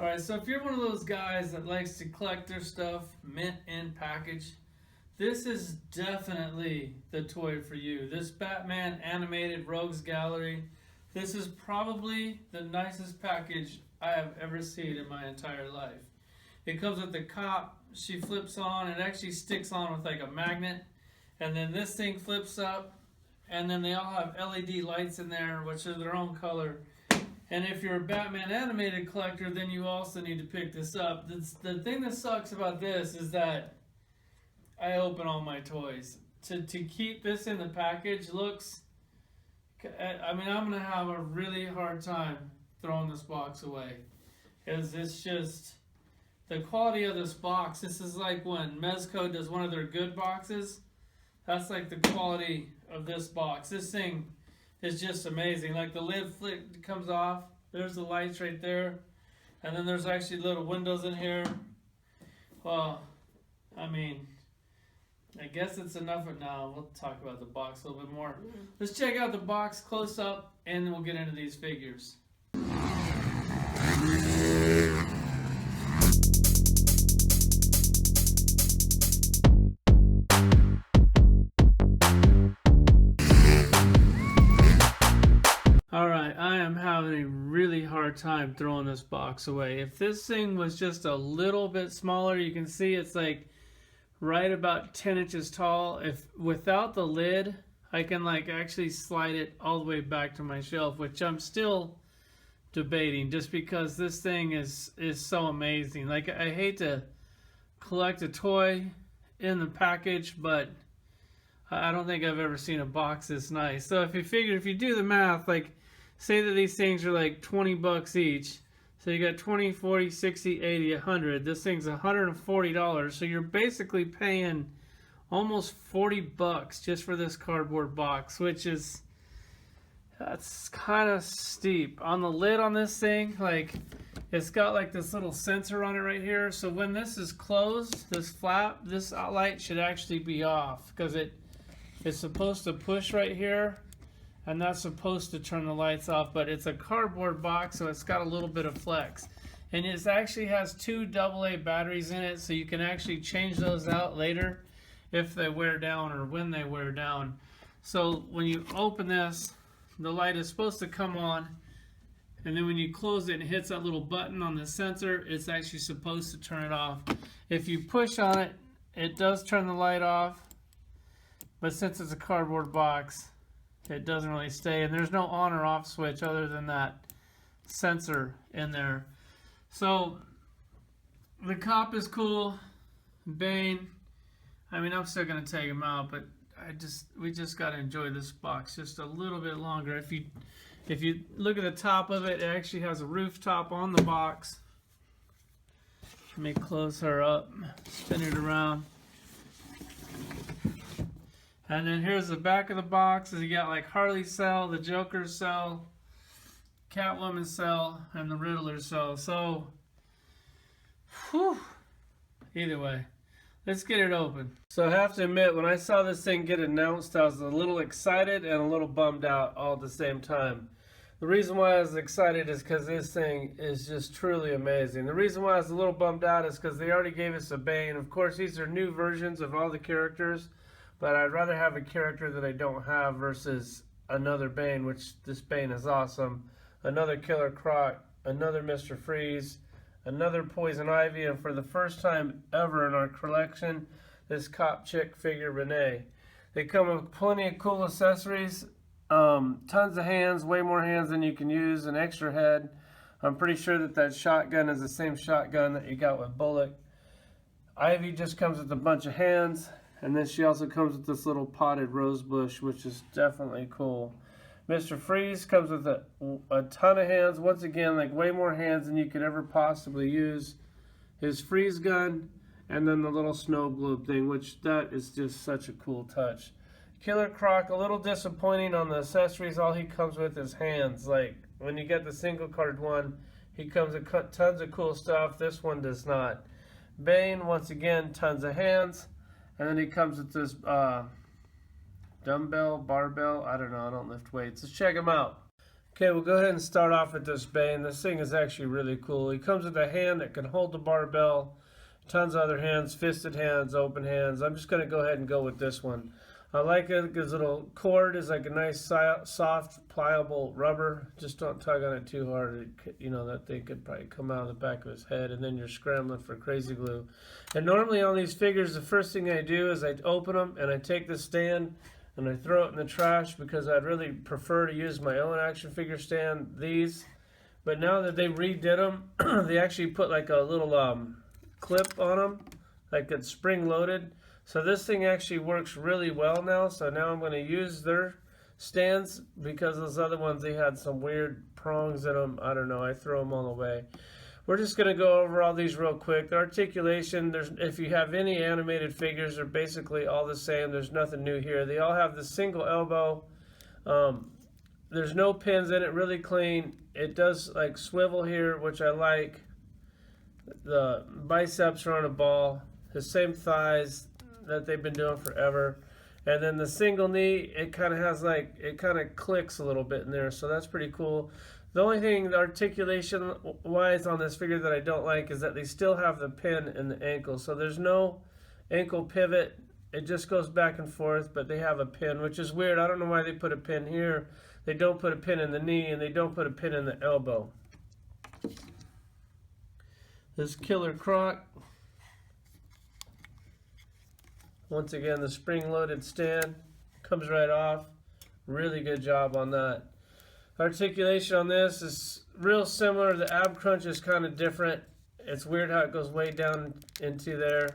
Alright, so if you're one of those guys that likes to collect their stuff mint in package, this is definitely the toy for you. This Batman animated Rogues Gallery, this is probably the nicest package I have ever seen in my entire life. It comes with the cop, she flips on, it actually sticks on with like a magnet, and then this thing flips up, and then they all have LED lights in there, which are their own color. And if you're a Batman animated collector, then you also need to pick this up. The thing that sucks about this is that I open all my toys. To keep this in the package looks, I mean, I'm going to have a really hard time throwing this box away. Because it's just, the quality of this box, this is like when Mezco does one of their good boxes. That's like the quality of this box. This thing is just amazing. Like the lid comes off, there's the lights right there, and then there's actually little windows in here. Well, I mean, I guess it's enough for now. We'll talk about the box a little bit more. Let's check out the box close up, and then we'll get into these figures. Alright, I am having a really hard time throwing this box away. If this thing was just a little bit smaller, you can see it's like right about 10 inches tall. If without the lid, I can like actually slide it all the way back to my shelf, which I'm still debating just because this thing is so amazing. Like, I hate to collect a toy in the package, but I don't think I've ever seen a box this nice. So if you do the math, like say that these things are like 20 bucks each. So you got 20, 40, 60, 80, 100. This thing's $140. So you're basically paying almost 40 bucks just for this cardboard box, which is, that's kind of steep. On the lid on this thing, like, it's got like this little sensor on it right here. So when this is closed, this flap, this light should actually be off because it's supposed to push right here, and that's supposed to turn the lights off, but it's a cardboard box, so it's got a little bit of flex. And it actually has two AA batteries in it, so you can actually change those out later if they wear down or when they wear down. So when you open this, the light is supposed to come on, and then when you close it and it hits that little button on the sensor, it's actually supposed to turn it off. If you push on it, it does turn the light off, but since it's a cardboard box, it doesn't really stay, and there's no on or off switch other than that sensor in there. So the cop is cool. Bane, I mean, I'm still gonna take him out, but we just gotta enjoy this box just a little bit longer. If you look at the top of it, it actually has a rooftop on the box. Let me close her up, spin it around. And then here's the back of the box. You got like Harley's cell, the Joker's cell, Catwoman's cell, and the Riddler's cell. So, whew, either way, let's get it open. So I have to admit, when I saw this thing get announced, I was a little excited and a little bummed out all at the same time. The reason why I was excited is because this thing is just truly amazing. The reason why I was a little bummed out is because they already gave us a Bane. Of course, these are new versions of all the characters, but I'd rather have a character that I don't have versus another Bane, which this Bane is awesome. Another Killer Croc, another Mr. Freeze, another Poison Ivy, and for the first time ever in our collection, this cop chick figure, Renee. They come with plenty of cool accessories, tons of hands, way more hands than you can use, an extra head. I'm pretty sure that shotgun is the same shotgun that you got with Bullock. Ivy just comes with a bunch of hands. And then she also comes with this little potted rose bush, which is definitely cool. Mr. Freeze comes with a ton of hands. Once again, like way more hands than you could ever possibly use. His freeze gun, and then the little snow globe thing, which that is just such a cool touch. Killer Croc, a little disappointing on the accessories. All he comes with is hands. Like when you get the single card one, he comes with tons of cool stuff. This one does not. Bane, once again, tons of hands. And then he comes with this dumbbell, barbell, I don't know, I don't lift weights. Let's check him out. Okay, we'll go ahead and start off with this Bane. This thing is actually really cool. He comes with a hand that can hold the barbell, tons of other hands, fisted hands, open hands. I'm just going to go ahead and go with this one. I like it. His little cord is like a nice, soft, pliable rubber. Just don't tug on it too hard. You know, that thing could probably come out of the back of his head, and then you're scrambling for crazy glue. And normally on these figures, the first thing I do is I open them and I take the stand and I throw it in the trash because I'd really prefer to use my own action figure stand, these. But now that they redid them, they actually put like a little clip on them, like it's spring loaded. So this thing actually works really well now. So now I'm going to use their stands because those other ones, they had some weird prongs in them. I don't know. I throw them all away. We're just going to go over all these real quick. The articulation, if you have any animated figures, they're basically all the same. There's nothing new here. They all have the single elbow. There's no pins in it, really clean. It does like swivel here, which I like. The biceps are on a ball. The same thighs that they've been doing forever. And then the single knee, it kind of has like, it kind of clicks a little bit in there. So that's pretty cool. The only thing articulation wise on this figure that I don't like is that they still have the pin in the ankle. So there's no ankle pivot. It just goes back and forth, but they have a pin, which is weird. I don't know why they put a pin here. They don't put a pin in the knee, and they don't put a pin in the elbow. This Killer Croc. Once again, the spring-loaded stand comes right off. Really good job on that. Articulation on this is real similar. The ab crunch is kind of different. It's weird how it goes way down into there.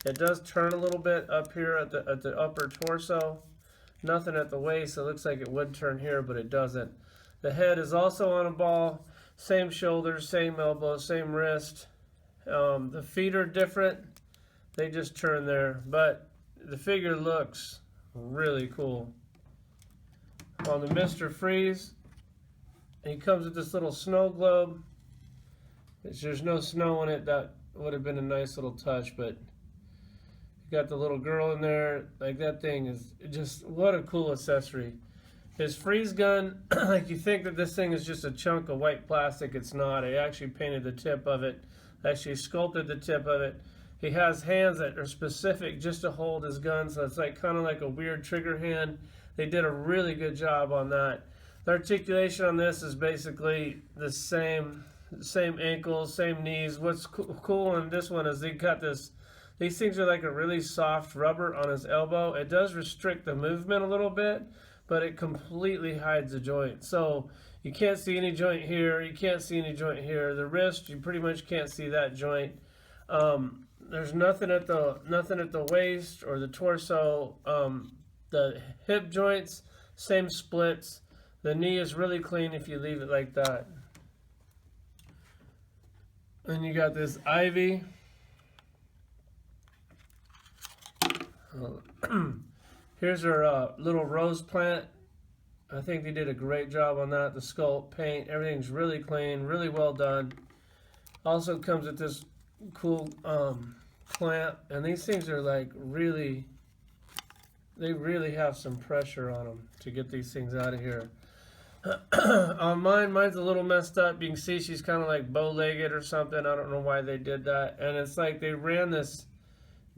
It does turn a little bit up here at the upper torso. Nothing at the waist. It looks like it would turn here, but it doesn't. The head is also on a ball. Same shoulders, same elbow, same wrist. The feet are different. They just turn there, but the figure looks really cool. On the Mr. Freeze, he comes with this little snow globe. There's no snow in it. That would have been a nice little touch, but you got the little girl in there. Like, that thing is just, what a cool accessory. His freeze gun, like, you think that this thing is just a chunk of white plastic. It's not. I actually painted the tip of it, actually sculpted the tip of it. He has hands that are specific just to hold his gun, so it's like kind of like a weird trigger hand. They did a really good job on that. The articulation on this is basically the same ankles, same knees. What's cool on this one is they got this, these things are like a really soft rubber on his elbow. It does restrict the movement a little bit, but it completely hides the joint. So you can't see any joint here, you can't see any joint here. The wrist, you pretty much can't see that joint. There's nothing at the waist or the torso. The hip joints, same splits. The knee is really clean if you leave it like that. And you got this Ivy. Here's her little rose plant. I think they did a great job on that. The sculpt, paint, everything's really clean, really well done. Also comes with this cool clamp, and these things are like really, they really have some pressure on them to get these things out of here. On mine's a little messed up. You can see she's kind of like bow-legged or something. I don't know why they did that. And it's like they ran this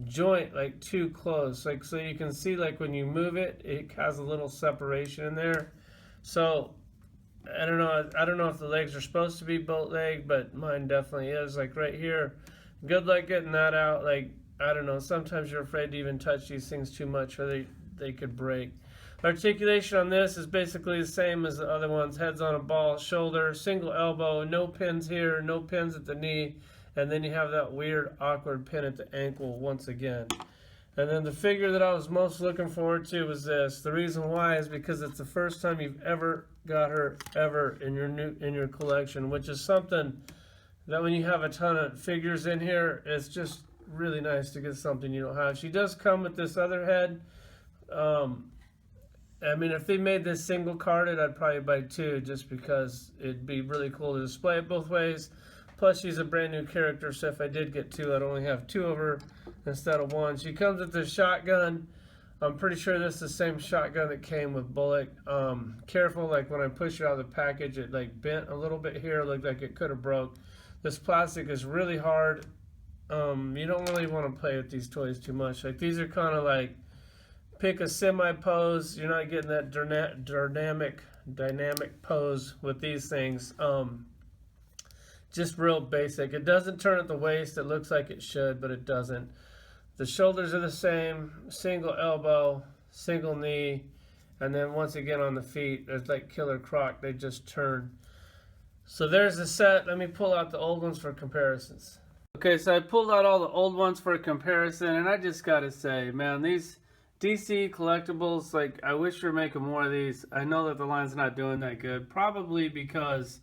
joint like too close. Like, so you can see like when you move it, it has a little separation in there. So I don't know if the legs are supposed to be boat-legged, but mine definitely is. Like right here. Good luck getting that out. Like, I don't know. Sometimes you're afraid to even touch these things too much, or they could break. Articulation on this is basically the same as the other ones. Head's on a ball, shoulder, single elbow, no pins here, no pins at the knee, and then you have that weird, awkward pin at the ankle once again. And then the figure that I was most looking forward to was this. The reason why is because it's the first time you've ever got her ever in your collection, which is something that when you have a ton of figures in here, it's just really nice to get something you don't have. She does come with this other head. I mean, if they made this single carded, I'd probably buy two just because it'd be really cool to display it both ways. Plus, she's a brand new character, so if I did get two, I'd only have two of her instead of one. She comes with this shotgun. I'm pretty sure this is the same shotgun that came with bullet. Careful, like when I pushed it out of the package, it like bent a little bit here, looked like it could have broke. This plastic is really hard. You don't really want to play with these toys too much. Like these are kind of like pick a semi pose. You're not getting that dynamic pose with these things. Just real basic. It doesn't turn at the waist. It looks like it should, but it doesn't. The shoulders are the same, single elbow, single knee, and then once again on the feet, there's like Killer Croc, they just turn. So there's the set. Let me pull out the old ones for comparisons. Okay, so I pulled out all the old ones for comparison, and I just gotta say, man, these DC Collectibles, like, I wish we were making more of these. I know that the line's not doing that good, probably because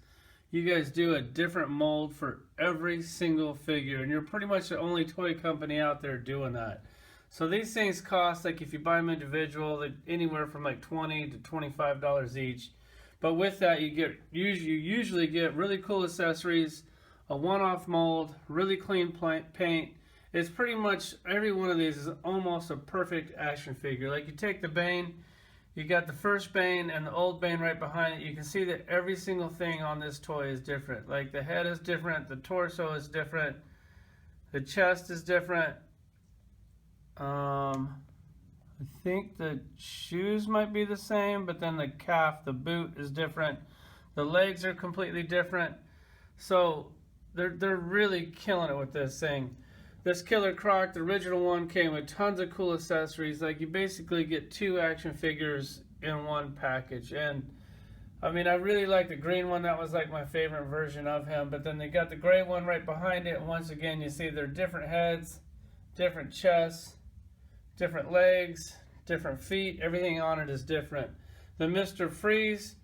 you guys do a different mold for every single figure, and you're pretty much the only toy company out there doing that. So these things cost, like if you buy them individual, anywhere from like $20 to $25 each. But with that, you usually get really cool accessories, a one-off mold, really clean paint. It's pretty much, every one of these is almost a perfect action figure. Like you take the Bane, you got the first Bane and the old Bane right behind it. You can see that every single thing on this toy is different. Like the head is different, the torso is different, the chest is different. I think the shoes might be the same, but then the calf, the boot is different. The legs are completely different. So they're really killing it with this thing. This Killer Croc, the original one, came with tons of cool accessories. Like you basically get 2 action figures in one package. And I mean, I really like the green one. That was like my favorite version of him. But then they got the gray one right behind it. And once again, you see they're different heads, different chests, different legs, different feet. Everything on it is different. The Mr. Freeze,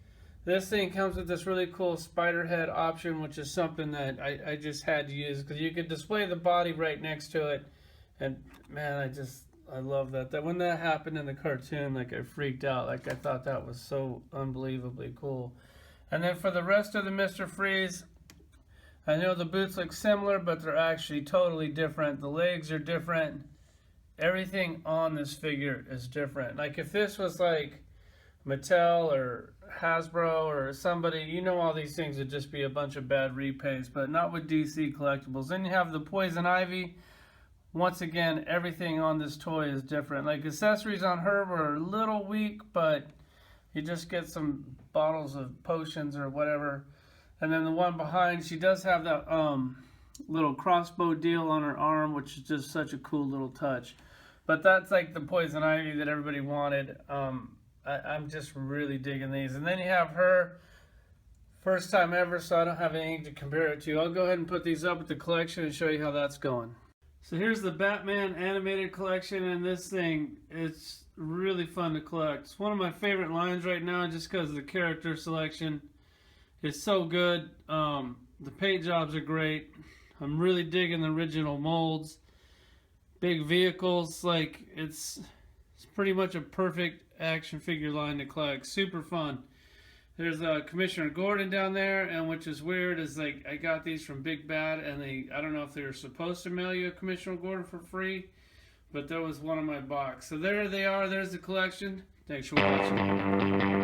this thing comes with this really cool spider head option, which is something that I just had to use because you could display the body right next to it. And man, I love that. That when that happened in the cartoon, like I freaked out. Like I thought that was so unbelievably cool. And then for the rest of the Mr. Freeze, I know the boots look similar, but they're actually totally different. The legs are different. Everything on this figure is different. Like if this was like Mattel or Hasbro or somebody, you know, all these things would just be a bunch of bad repaints, but not with DC Collectibles. Then you have the Poison Ivy. Once again, everything on this toy is different. Like accessories on her were a little weak, but you just get some bottles of potions or whatever. And then the one behind, she does have that little crossbow deal on her arm, which is just such a cool little touch. But that's like the Poison Ivy that everybody wanted. I'm just really digging these. And then you have her, first time ever, so I don't have anything to compare it to. I'll go ahead and put these up with the collection and show you how that's going. So here's the Batman animated collection, and this thing, it's really fun to collect. It's one of my favorite lines right now just because the character selection is so good. The paint jobs are great. I'm really digging the original molds. Big vehicles, like it's pretty much a perfect action figure line to collect. Super fun. There's Commissioner Gordon down there, and which is weird is like I got these from Big Bad, and I don't know if they were supposed to mail you a Commissioner Gordon for free, but that was one of my box. So there they are. There's the collection. Thanks for watching.